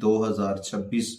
2026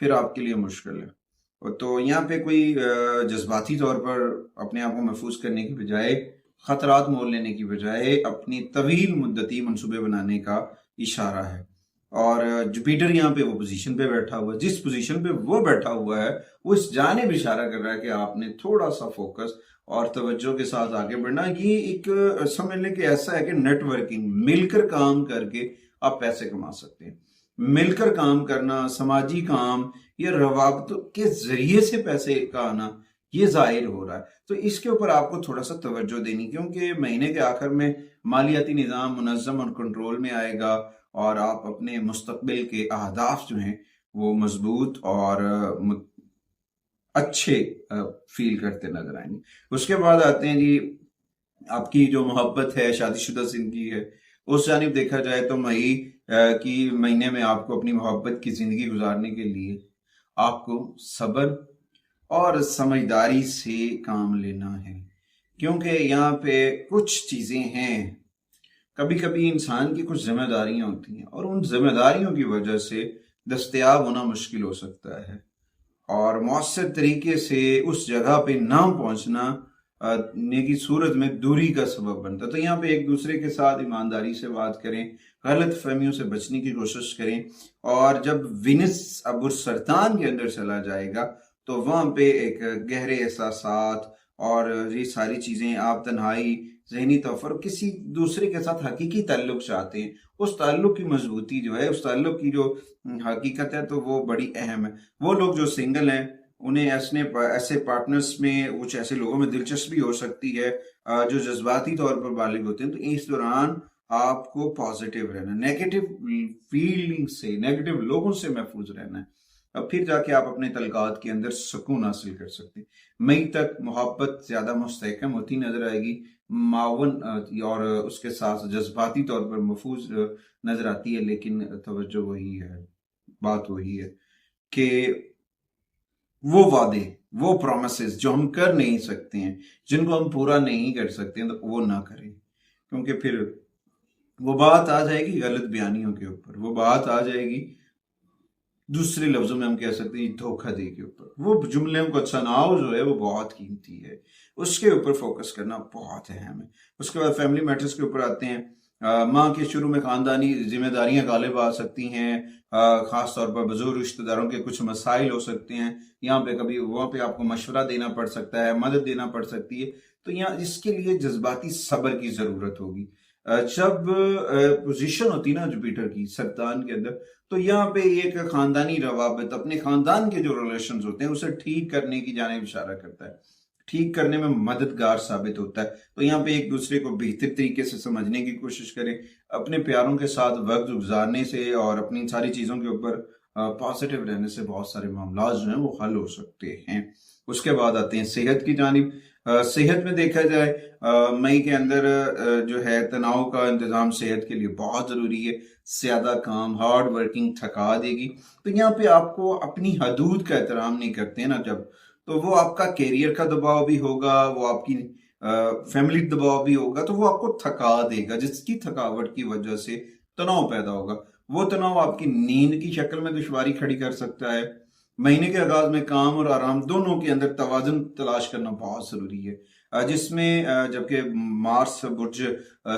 پھر آپ کے لیے مشکل ہے۔ تو یہاں پہ کوئی جذباتی طور پر اپنے آپ کو محفوظ کرنے کی بجائے، خطرات مول لینے کی بجائے اپنی طویل مدتی منصوبے بنانے کا اشارہ ہے۔ اور جوپیٹر یہاں پہ وہ پوزیشن پہ بیٹھا ہوا ہے، جس پوزیشن پہ وہ بیٹھا ہوا ہے وہ اس جانب اشارہ کر رہا ہے کہ آپ نے تھوڑا سا فوکس اور توجہ کے ساتھ آگے بڑھنا۔ یہ ایک سمجھ لیں کہ ایسا ہے کہ نیٹ ورکنگ، مل کر کام کر کے آپ پیسے کما سکتے ہیں۔ مل کر کام کرنا، سماجی کام یا روابط کے ذریعے سے پیسے کا آنا، یہ ظاہر ہو رہا ہے۔ تو اس کے اوپر آپ کو تھوڑا سا توجہ دینی، کیونکہ مہینے کے آخر میں مالیاتی نظام منظم اور کنٹرول میں آئے گا اور آپ اپنے مستقبل کے اہداف جو ہیں وہ مضبوط اور اچھے فیل کرتے نظر آئیں گے۔ اس کے بعد آتے ہیں جی آپ کی جو محبت ہے شادی شدہ زندگی ہے، اس جانب دیکھا جائے تو مئی کی مہینے میں آپ کو اپنی محبت کی زندگی گزارنے کے لیے آپ کو صبر اور سمجھداری سے کام لینا ہے، کیونکہ یہاں پہ کچھ چیزیں ہیں، کبھی کبھی انسان کی کچھ ذمہ داریاں ہوتی ہیں اور ان ذمہ داریوں کی وجہ سے دستیاب ہونا مشکل ہو سکتا ہے، اور مؤثر طریقے سے اس جگہ پہ نہ پہنچنا کی صورت میں دوری کا سبب بنتا ہے۔ تو یہاں پہ ایک دوسرے کے ساتھ ایمانداری سے بات کریں، غلط فہمیوں سے بچنے کی کوشش کریں، اور جب وینس ابر سرطان کے اندر چلا جائے گا تو وہاں پہ ایک گہرے احساسات اور یہ ساری چیزیں، آپ تنہائی، ذہنی توفر، کسی دوسرے کے ساتھ حقیقی تعلق چاہتے ہیں، اس تعلق کی مضبوطی جو ہے، اس تعلق کی جو حقیقت ہے تو وہ بڑی اہم ہے۔ وہ لوگ جو سنگل ہیں انہیں ایسے پارٹنرز میں، کچھ ایسے لوگوں میں دلچسپی ہو سکتی ہے جو جذباتی طور پر بالغ ہوتے ہیں، تو اس دوران آپ کو پازیٹیو رہنا، نیگیٹو فیلنگ سے، نیگیٹو لوگوں سے محفوظ رہنا ہے، اور پھر جا کے آپ اپنے تعلقات کے اندر سکون حاصل کر سکتے ہیں۔ مئی تک محبت زیادہ مستحکم ہوتی نظر آئے گی، معاون اور اس کے ساتھ جذباتی طور پر محفوظ نظر آتی ہے، لیکن توجہ وہی ہے، بات وہی ہے کہ وہ وعدے، وہ پرومسز جو ہم کر نہیں سکتے ہیں، جن کو ہم پورا نہیں کر سکتے ہیں، تو وہ نہ کریں، کیونکہ پھر وہ بات آ جائے گی غلط بیانیوں کے اوپر، وہ بات آ جائے گی دوسرے لفظوں میں ہم کہہ سکتے ہیں دھوکہ دے کے اوپر۔ وہ جملوں کا چناؤ جو ہے وہ بہت قیمتی ہے، اس کے اوپر فوکس کرنا بہت اہم ہے۔ اس کے بعد فیملی میٹرز کے اوپر آتے ہیں۔ ماہ کے شروع میں خاندانی ذمہ داریاں غالب آ سکتی ہیں، خاص طور پر بزرگ رشتہ داروں کے کچھ مسائل ہو سکتے ہیں، یہاں پہ کبھی وہاں پہ آپ کو مشورہ دینا پڑ سکتا ہے، مدد دینا پڑ سکتی ہے، تو یہاں اس کے لیے جذباتی صبر کی ضرورت ہوگی۔ جب پوزیشن ہوتی نا جوپیٹر کی سرطان کے اندر، تو یہاں پہ ایک خاندانی روابط، اپنے خاندان کے جو ریلیشنز ہوتے ہیں اسے ٹھیک کرنے کی جانب اشارہ کرتا ہے، ٹھیک کرنے میں مددگار ثابت ہوتا ہے۔ تو یہاں پہ ایک دوسرے کو بہتر طریقے سے سمجھنے کی کوشش کریں، اپنے پیاروں کے ساتھ وقت گزارنے سے اور اپنی ساری چیزوں کے اوپر پازیٹیو رہنے سے بہت سارے معاملات جو ہیں وہ حل ہو سکتے ہیں۔ اس کے بعد آتے ہیں صحت کی جانب۔ صحت میں دیکھا جائے مئی کے اندر جو ہے تناؤ کا انتظام صحت کے لیے بہت ضروری ہے۔ زیادہ کام، ہارڈ ورکنگ تھکا دے گی، تو یہاں پہ آپ کو اپنی حدود کا احترام نہیں کرتے ہیں نا جب، تو وہ آپ کا کیریئر کا دباؤ بھی ہوگا، وہ آپ کی فیملی دباؤ بھی ہوگا، تو وہ آپ کو تھکا دے گا، جس کی تھکاوٹ کی وجہ سے تناؤ پیدا ہوگا۔ وہ تناؤ آپ کی نیند کی شکل میں دشواری کھڑی کر سکتا ہے۔ مہینے کے آغاز میں کام اور آرام دونوں کے اندر توازن تلاش کرنا بہت ضروری ہے، جس میں جبکہ مارس برج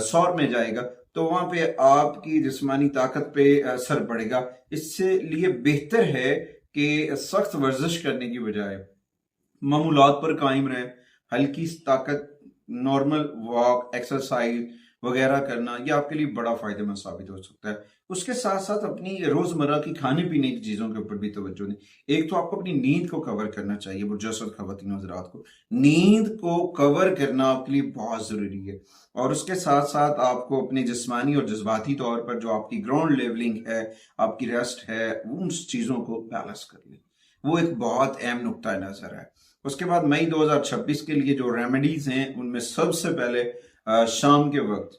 سور میں جائے گا تو وہاں پہ آپ کی جسمانی طاقت پہ اثر پڑے گا۔ اس سے لیے بہتر ہے کہ سخت ورزش کرنے کی بجائے معمولات پر قائم رہے، ہلکی طاقت، نارمل واک، ایکسرسائز وغیرہ کرنا، یہ آپ کے لیے بڑا فائدہ مند ثابت ہو سکتا ہے۔ اس کے ساتھ ساتھ اپنی روزمرہ کی کھانے پینے کی چیزوں کے اوپر بھی توجہ دیں۔ ایک تو آپ کو اپنی نیند کو کور کرنا چاہیے، برجسد خواتین حضرات کو نیند کو کور کرنا آپ کے لیے بہت ضروری ہے، اور اس کے ساتھ ساتھ آپ کو اپنے جسمانی اور جذباتی طور پر جو آپ کی گراؤنڈ لیولنگ ہے، آپ کی ریسٹ ہے، ان چیزوں کو بیلنس کر لیں، وہ ایک بہت اہم نقطہ نظر ہے۔ اس کے بعد مئی 2026 کے لیے جو ریمیڈیز ہیں ان میں سب سے پہلے شام کے وقت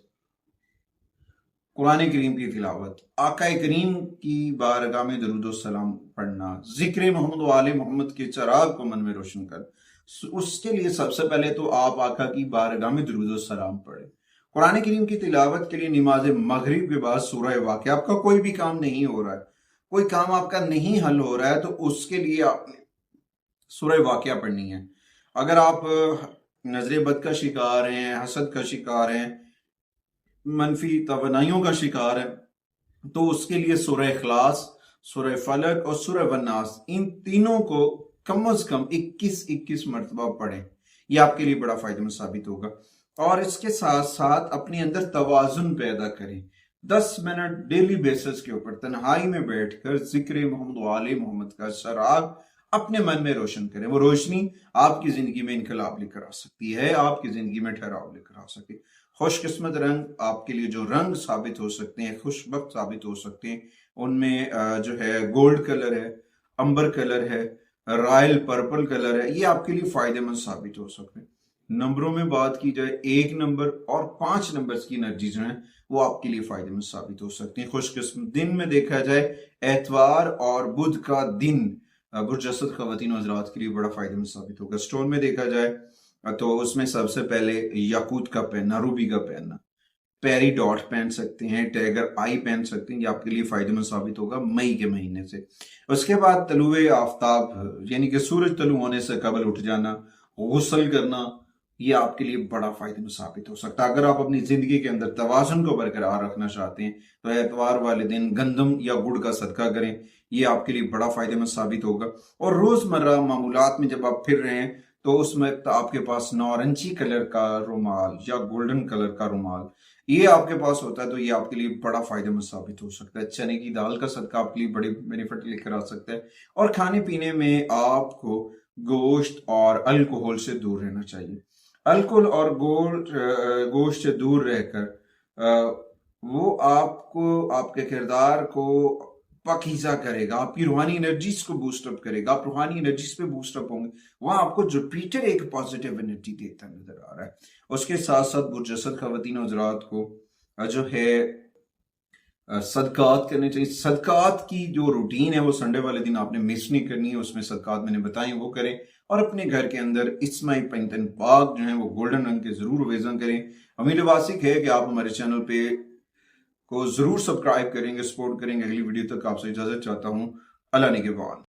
قرآن کریم کی تلاوت، آقا کریم کی بارگاہ میں درود و سلام پڑھنا، ذکر محمد و آل محمد کے چراغ کو من میں روشن کر، اس کے لیے سب سے پہلے تو آپ آقا کی بارگاہ میں درود و سلام پڑھیں۔ قرآن کریم کی تلاوت کے لیے نماز مغرب کے بعد سورہ واقعہ، آپ کا کوئی بھی کام نہیں ہو رہا ہے کوئی کام آپ کا نہیں حل ہو رہا ہے تو اس کے لیے آپ نے سورہ واقعہ پڑھنی ہے. اگر آپ نظر بد کا شکار ہیں، حسد کا شکار ہیں، منفی توانائیوں کا شکار ہے، تو اس کے لیے سورہ اخلاص، سورہ فلق اور سورہ والناس، ان تینوں کو کم از کم 21 مرتبہ پڑھیں. یہ آپ کے لیے بڑا فائدہ مند ثابت ہوگا. اور اس کے ساتھ ساتھ اپنے اندر توازن پیدا کریں. 10 منٹ ڈیلی بیسس کے اوپر تنہائی میں بیٹھ کر ذکر محمد و آل محمد کا چراغ اپنے من میں روشن کریں. وہ روشنی آپ کی زندگی میں انقلاب لے کر آ سکتی ہے، آپ کی زندگی میں ٹھہراؤ لے کر آ سکتی ہے. خوش قسمت رنگ آپ کے لیے جو رنگ ثابت ہو سکتے ہیں، خوش بخت ثابت ہو سکتے ہیں، ان میں جو ہے گولڈ کلر ہے، امبر کلر ہے، رائل پرپل کلر ہے. یہ آپ کے لیے فائدہ مند ثابت ہو سکتے ہیں. نمبروں میں بات کی جائے 1 نمبر اور 5 نمبرز کی انرجی جو ہیں وہ آپ کے لیے فائدہ مند ثابت ہو سکتے ہیں. خوش قسمت دن میں دیکھا جائے اتوار اور بدھ کا دن برجسد خواتین و حضرات کے لیے بڑا فائدہ مند ثابت ہوگا. اسٹون میں دیکھا جائے تو اس میں سب سے پہلے یاقوت کا پہننا، روبی کا پہننا، پیری ڈاٹ پہن سکتے ہیں، ٹیگر آئی پہن سکتے ہیں. یہ آپ کے لیے فائدہ مند ثابت ہوگا مئی کے مہینے سے. اس کے بعد طلوع آفتاب یعنی کہ سورج طلوع ہونے سے قبل اٹھ جانا، غسل کرنا، یہ آپ کے لیے بڑا فائدہ مند ثابت ہو سکتا ہے. اگر آپ اپنی زندگی کے اندر توازن کو برقرار رکھنا چاہتے ہیں تو اتوار والے دن گندم یا گڑ کا صدقہ کریں. یہ آپ کے لیے بڑا فائدہ مند ثابت ہوگا. اور روزمرہ معمولات میں جب آپ پھر رہے ہیں تو اس وقت آپ کے پاس نارنجی کلر کا رومال یا گولڈن کلر کا رومال یہ آپ کے پاس ہوتا ہے تو یہ آپ کے لیے بڑا فائدہ مند ثابت ہو سکتا ہے. چنے کی دال کا صدقہ آپ کے لیے بڑے بینیفٹ لے کر آ سکتا ہے. اور کھانے پینے میں آپ کو گوشت اور الکوہول سے دور رہنا چاہیے. الکوہول اور گوشت سے دور رہ کر وہ آپ کو، آپ کے کردار کو پاکیزہ کرے گا، آپ کی روحانی انرجیز کو بوسٹ اپ کرے گا. آپ روحانی انرجیز پہ بوسٹ اپ ہوں گے، وہاں آپ کو جوپیٹر ایک پازیٹیو انرجی دیتا نظر آ رہا ہے. اس کے ساتھ ساتھ برجسد خواتین و حضرات کو جو ہے صدقات کرنے چاہیے. صدقات کی جو روٹین ہے وہ سنڈے والے دن آپ نے مس نہیں کرنی ہے. اس میں صدقات میں نے بتائیں وہ کریں. اور اپنے گھر کے اندر اسمائی پینتن پاک جو ہیں وہ گولڈن رنگ کے ضرور ویزن کریں. امید واسق ہے کہ آپ ہمارے چینل پہ کو ضرور سبسکرائب کریں گے، سپورٹ کریں گے. اگلی ویڈیو تک آپ سے اجازت چاہتا ہوں. اللہ نگہبان.